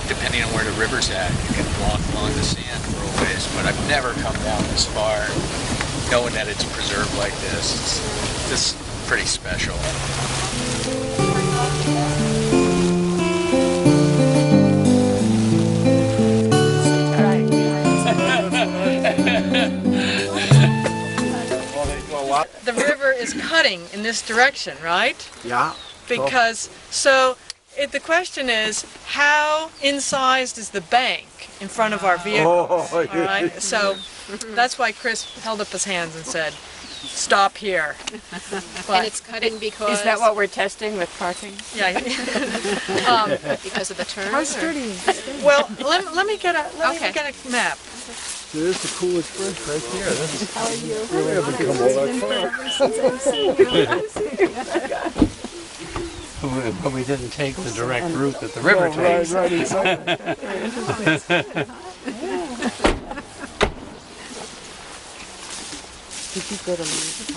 Depending on where the river's at, you can walk along the sand for a ways, but I've never come down this far knowing that it's preserved like this. It's pretty special. The river is cutting in this direction, right? Yeah. Because, the question is, how incised is the bank in front of our vehicle? All right? So that's why Chris held up his hands and said, stop here. And it's cutting because... Is that what we're testing with parking? Yeah. Because of the turn? How sturdy? Well, let me get a map. There's the Coolidge Bridge right there. How are you? Really haven't come all that far. But we didn't take the direct route that the river takes. Right, exactly. Did you go to Lee's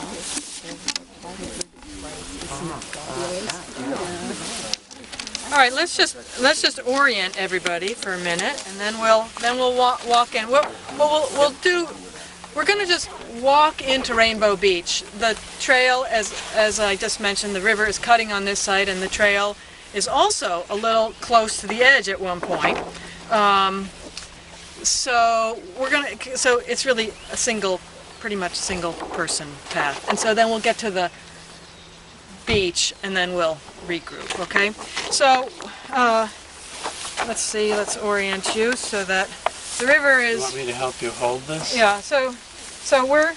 All right, let's just orient everybody for a minute, and then we'll walk in. We're going to just walk into Rainbow Beach. The trail, as I just mentioned, the river is cutting on this side, and the trail is also a little close to the edge at one point. So it's really pretty much a single person path, and so then we'll get to the beach, and then we'll regroup, okay? So, let's orient you so that the river is... You want me to help you hold this? Yeah, so we're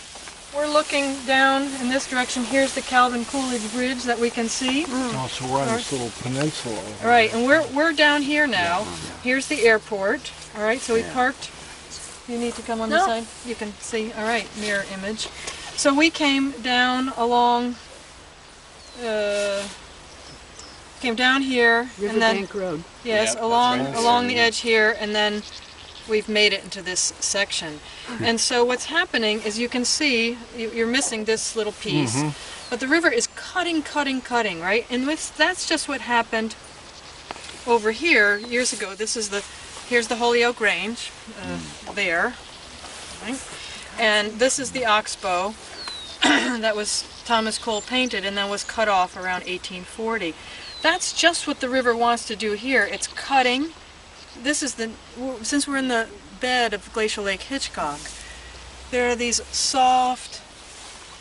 looking down in this direction. Here's the Calvin Coolidge Bridge that we can see. Oh, so we're on this little peninsula. All right, and we're down here now. Here's the airport. All right, so we parked. You need to come on this side. You can see. All right, mirror image. So we came down along... came down here, and then Riverbank Road. yes, along the edge here, and then we've made it into this section. And so what's happening is, you can see you're missing this little piece, but the river is cutting, right? And that's just what happened over here years ago. Here's the Holyoke Range, there, right? And this is the oxbow that was Thomas Cole painted and then was cut off around 1840. That's just what the river wants to do here. It's cutting. Since we're in the bed of Glacial Lake Hitchcock, there are these soft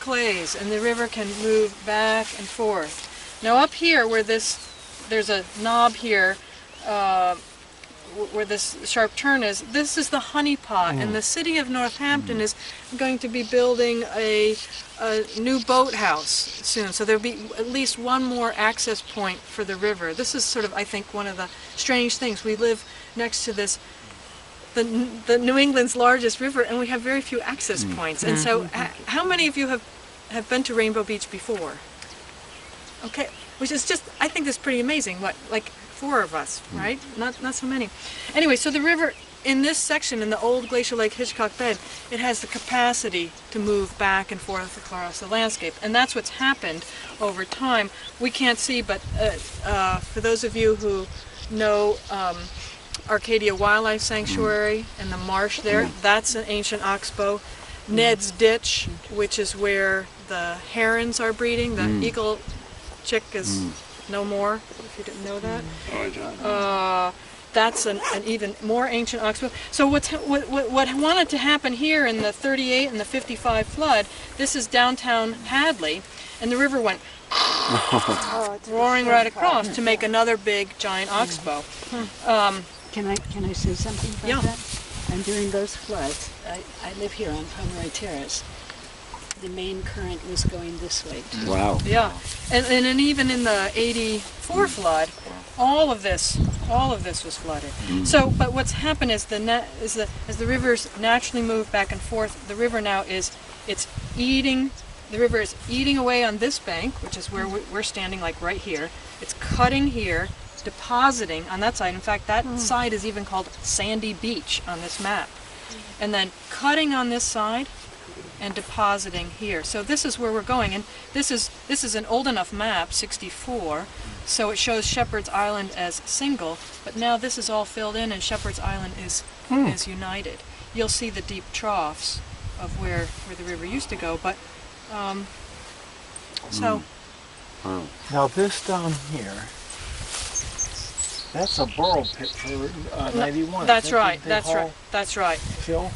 clays, and the river can move back and forth. Now up here, where there's a knob here, where this sharp turn is, this is the honey pot, and the city of Northampton is going to be building a new boathouse soon, so there'll be at least one more access point for the river. This is sort of, I think, one of the strange things. We live next to the New England's largest river, and we have very few access points. And so, how many of you have been to Rainbow Beach before? Okay, which is just, I think that's pretty amazing. What, like 4 of us, right? Not so many. Anyway, so the river in this section, in the old Glacial Lake Hitchcock bed, it has the capacity to move back and forth across the landscape, and that's what's happened over time. We can't see, but for those of you who know Arcadia Wildlife Sanctuary and the marsh there, that's an ancient oxbow. Ned's Ditch, which is where the herons are breeding, the eagle chick is no more, if you didn't know that. That's an even more ancient oxbow. So what wanted to happen here in the 38 and the 55 flood, this is downtown Hadley, and the river went roaring right across to make another big giant oxbow. Can I say something about that? And during those floods, I live here on Pomeroy Terrace. The main current was going this way too. Wow. Yeah, and even in the '84 flood, all of this was flooded. So, but what's happened is as the rivers naturally move back and forth, the river now is eating away on this bank, which is where we're standing, like right here. It's cutting here, depositing on that side. In fact, that side is even called Sandy Beach on this map. And then cutting on this side, and depositing here. So this is where we're going, and this is an old enough map, 64, so it shows Shepherd's Island as single, but now this is all filled in and Shepherd's Island is united. You'll see the deep troughs of where the river used to go, but so Now this down here, that's a burrow pit for 91. that's Didn't right, they that's haul right, that's right. Fill?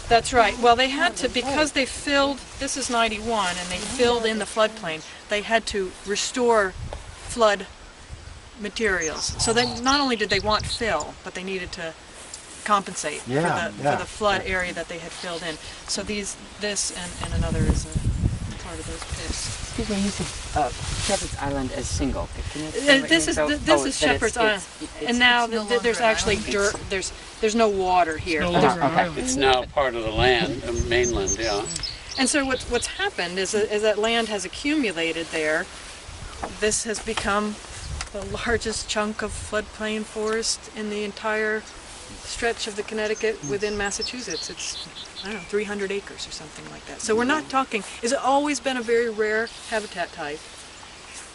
That's right. Well, they had to, because they filled, this is 91, and they filled in the floodplain, they had to restore flood materials. So then not only did they want fill, but they needed to compensate for the flood area that they had filled in. So this and another is a part of those pits. Excuse me, you said Shepherd's Island as single. Can you explain what This you mean? is this is Shepherd's Island, and now there's actually dirt. There's no water here. It's now part of the land, the mainland, yeah. And so what's happened is that land has accumulated there. This has become the largest chunk of floodplain forest in the entire stretch of the Connecticut within Massachusetts. It's, I don't know, 300 acres or something like that. So we're not talking, it's always been a very rare habitat type,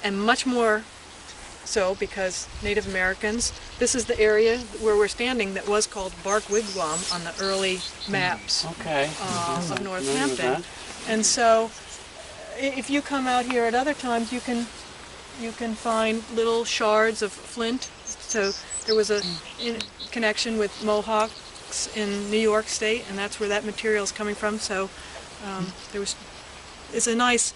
and much more so because Native Americans, this is the area where we're standing that was called Bark Wigwam on the early maps Okay. of Northampton. And so if you come out here at other times, you can find little shards of flint. So there was a connection with Mohawks in New York State, and that's where that material is coming from. So it's a nice,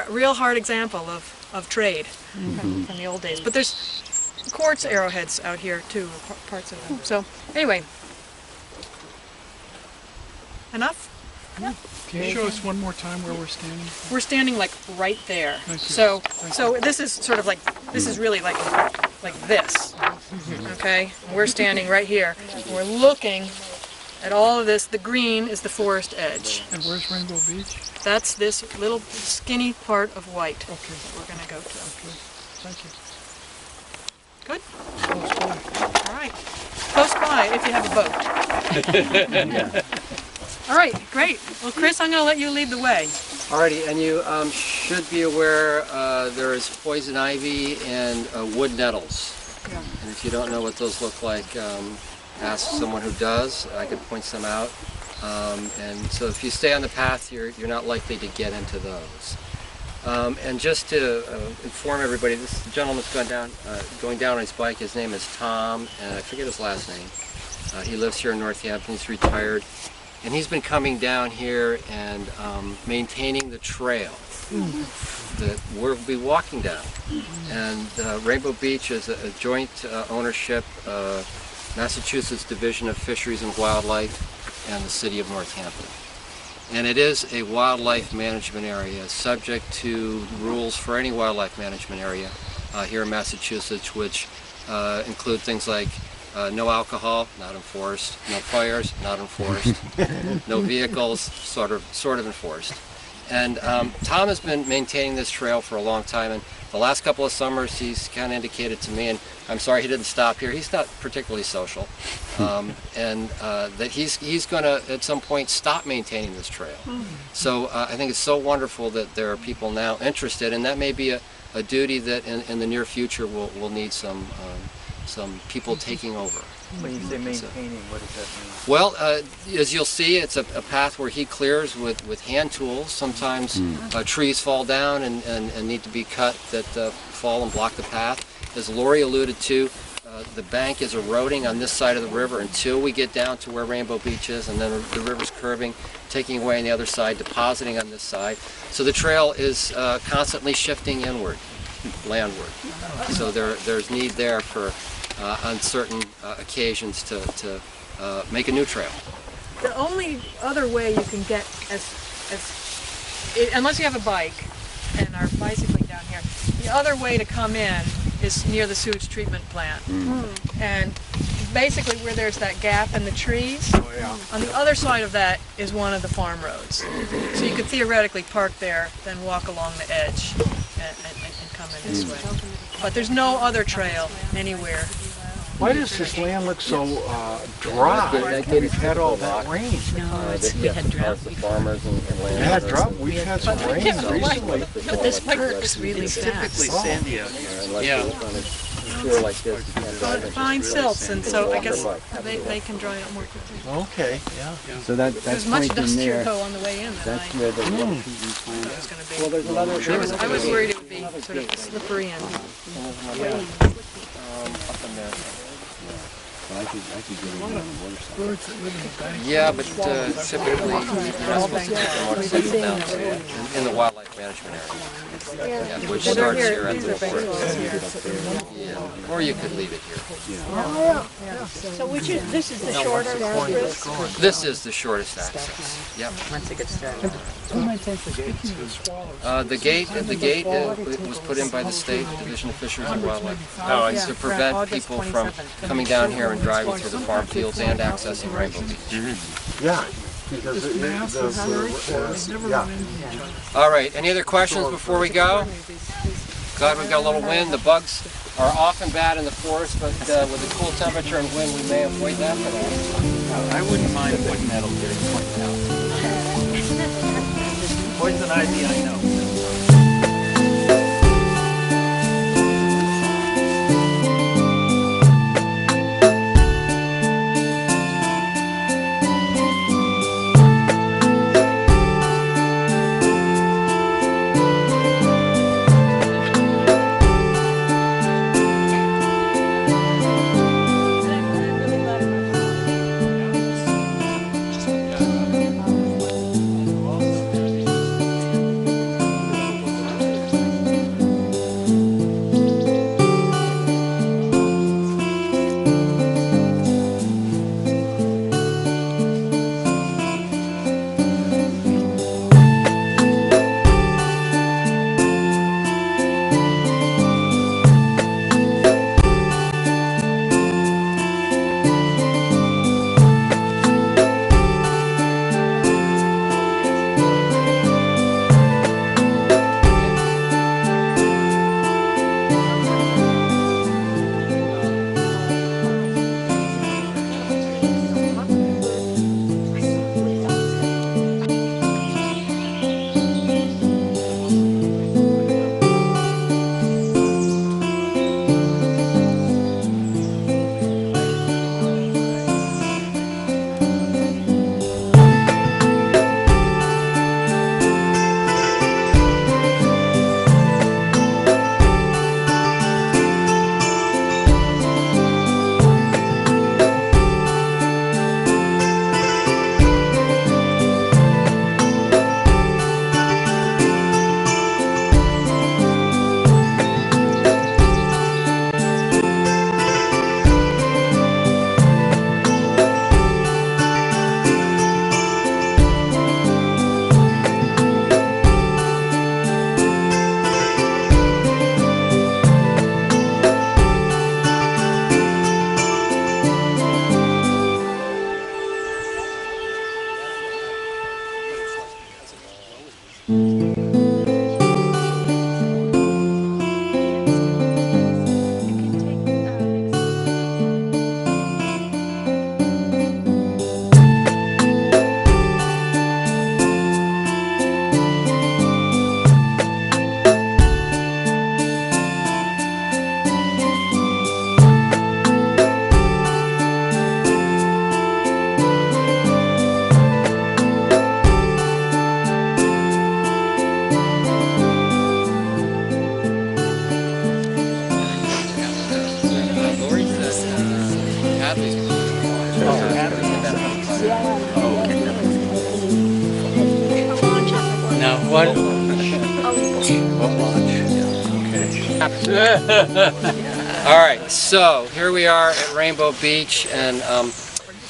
real hard example of trade from the old days. But there's quartz arrowheads out here too, parts of them. So anyway, enough? Yeah. Can you show us one more time where we're standing? We're standing like right there. Thank you. So this is sort of like, this is really like this, okay? We're standing right here. We're looking at all of this. The green is the forest edge. And where's Rainbow Beach? That's this little skinny part of white Okay. that we're gonna go to. Okay. Thank you. Good? Close by. All right. Close by if you have a boat. All right, great. Well, Chris, I'm going to let you lead the way. Alrighty, and you should be aware there is poison ivy and wood nettles. Yeah. And if you don't know what those look like, ask someone who does. I can point some out. And so if you stay on the path, you're not likely to get into those. And just to inform everybody, this gentleman's going down on his bike. His name is Tom, and I forget his last name. He lives here in Northampton. He's retired. And he's been coming down here and maintaining the trail that we'll be walking down. And Rainbow Beach is a joint ownership, Massachusetts Division of Fisheries and Wildlife and the City of Northampton. And it is a wildlife management area subject to rules for any wildlife management area here in Massachusetts, which include things like no alcohol, not enforced. No fires, not enforced. No vehicles, sort of enforced. And Tom has been maintaining this trail for a long time, and the last couple of summers he's kind of indicated to me, and I'm sorry he didn't stop here, he's not particularly social, and that he's going to at some point stop maintaining this trail. So I think it's so wonderful that there are people now interested, and that may be a duty that in the near future we'll need some people taking over. When you say maintaining, what does that mean? Well, as you'll see, it's a path where he clears with hand tools. Sometimes trees fall down and need to be cut that fall and block the path. As Laurie alluded to, the bank is eroding on this side of the river until we get down to where Rainbow Beach is, and then the river's curving, taking away on the other side, depositing on this side. So the trail is constantly shifting inward, landward. So there's need there for on certain occasions to make a new trail. The only other way you can get unless you have a bike and are bicycling down here, the other way to come in is near the sewage treatment plant. And basically where there's that gap in the trees, on the other side of that is one of the farm roads. So you could theoretically park there, then walk along the edge and come in this way. But there's no other trail anywhere Why does this land look so dry? We've had all that rain. No, we had drought The before. farmers and We land. had drought. We've had some rain recently. But this perks really fast. sandy out here. Unless Yeah. you look on a shore like this, you can't drive it. Fine silts, and so I guess they can dry out more quickly. Okay, yeah. So that, It that's was much pointing dustier there. though on the way in than That's I where the thought water it treatment plant was is. going to Well, be. there's another. I was worried it would be sort of slippery and Up in there. I could get it on the water side. Birds that live in the bank. Yeah, but typically you're not supposed to get the motorcycle down in the wildlife management area. Yeah, which starts here at the port. Yeah, or you could leave it here. So this is the shorter Chris? This is the shortest access. Yep. Once it gets started. The gate was put in by the State Division of Fisheries and Wildlife to prevent people from coming down here and driving through the farm fields and accessing Rainbow Beach. Yeah. Because yeah. All right, any other questions before we go? Glad we've got a little wind. The bugs are often bad in the forest, but with the cool temperature and wind, we may avoid that for now. I wouldn't mind putting metal here to point out. Poison ivy, I know. Now, what? All right, so here we are at Rainbow Beach, and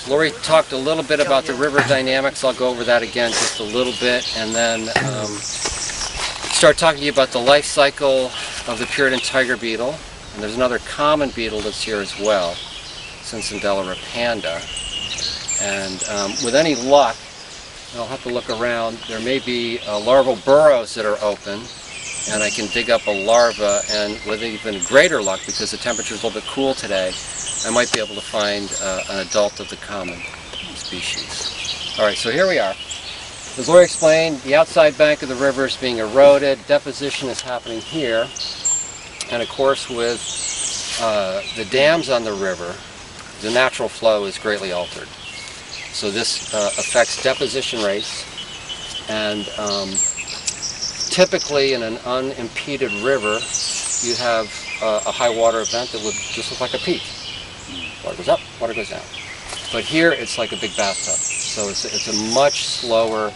Laurie talked a little bit about the river dynamics. I'll go over that again just a little bit, and then start talking to you about the life cycle of the Puritan tiger beetle. And there's another common beetle that's here as well, Cincindella rapanda. And with any luck, I'll have to look around, there may be larval burrows that are open. and I can dig up a larva, and with even greater luck, because the temperature is a little bit cool today, I might be able to find an adult of the common species. All right, so here we are. As Laurie explained, the outside bank of the river is being eroded, deposition is happening here, and of course with the dams on the river, the natural flow is greatly altered. So this affects deposition rates, and typically in an unimpeded river, you have a high water event that would just look like a peak. Water goes up, water goes down. But here it's like a big bathtub. So it's a much slower,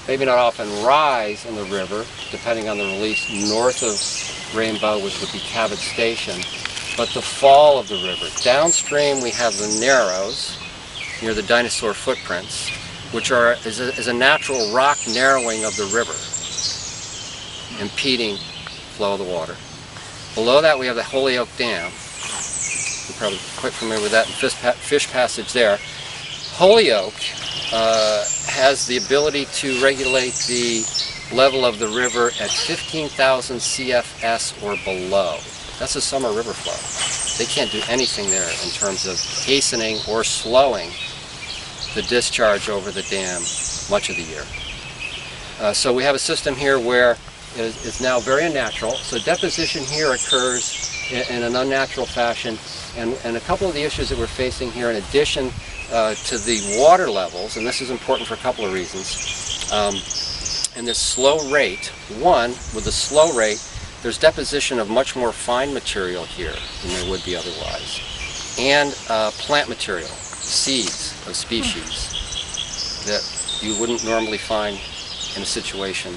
maybe not often rise in the river, depending on the release north of Rainbow, which would be Cabot Station, but the fall of the river. Downstream we have the Narrows, near the dinosaur footprints, which is a natural rock narrowing of the river, impeding flow of the water. Below that we have the Holyoke Dam. You're probably quite familiar with that, and Fish Passage there. Holyoke has the ability to regulate the level of the river at 15,000 CFS or below. That's a summer river flow. They can't do anything there in terms of hastening or slowing the discharge over the dam much of the year. So we have a system here where it's now very unnatural. So deposition here occurs in an unnatural fashion, and a couple of the issues that we're facing here, in addition to the water levels, and this is important for a couple of reasons, and this slow rate, one, with the slow rate, there's deposition of much more fine material here than there would be otherwise, and plant material, seeds of species that you wouldn't normally find in a situation,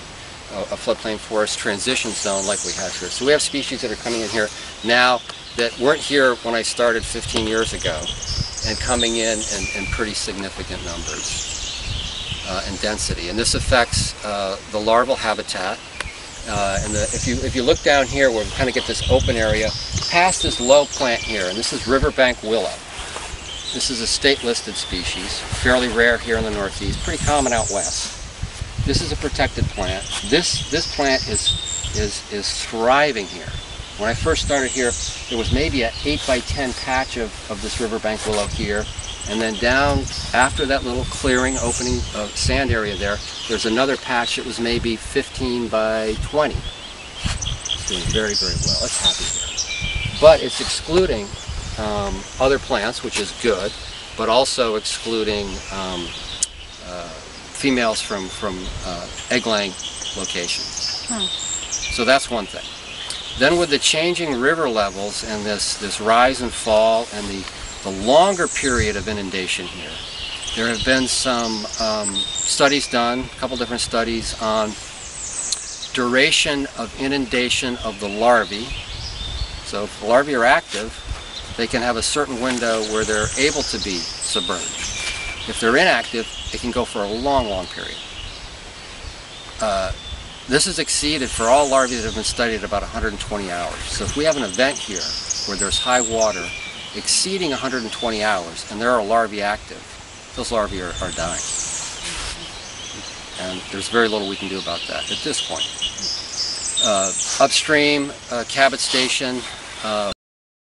a floodplain forest transition zone like we have here. So we have species that are coming in here now that weren't here when I started 15 years ago, and coming in pretty significant numbers and density. And this affects the larval habitat. If you look down here where we kind of get this open area, past this low plant here, and this is riverbank willow. This is a state-listed species, fairly rare here in the Northeast, pretty common out west. This is a protected plant. This plant is thriving here. When I first started here, there was maybe an 8 by 10 patch of this riverbank willow here, and then down after that little clearing, opening sand area there's another patch that was maybe 15 by 20. It's doing very, very well. It's happy here. But it's excluding other plants, which is good, but also excluding females from egg-laying locations. So that's one thing. Then with the changing river levels and this rise and fall and the longer period of inundation here, there have been some studies done, a couple different studies on duration of inundation of the larvae. So if the larvae are active, they can have a certain window where they're able to be submerged. If they're inactive, it can go for a long, long period. This is exceeded for all larvae that have been studied at about 120 hours. So if we have an event here where there's high water exceeding 120 hours and there are larvae active, those larvae are dying. And there's very little we can do about that at this point. Upstream, Cabot Station,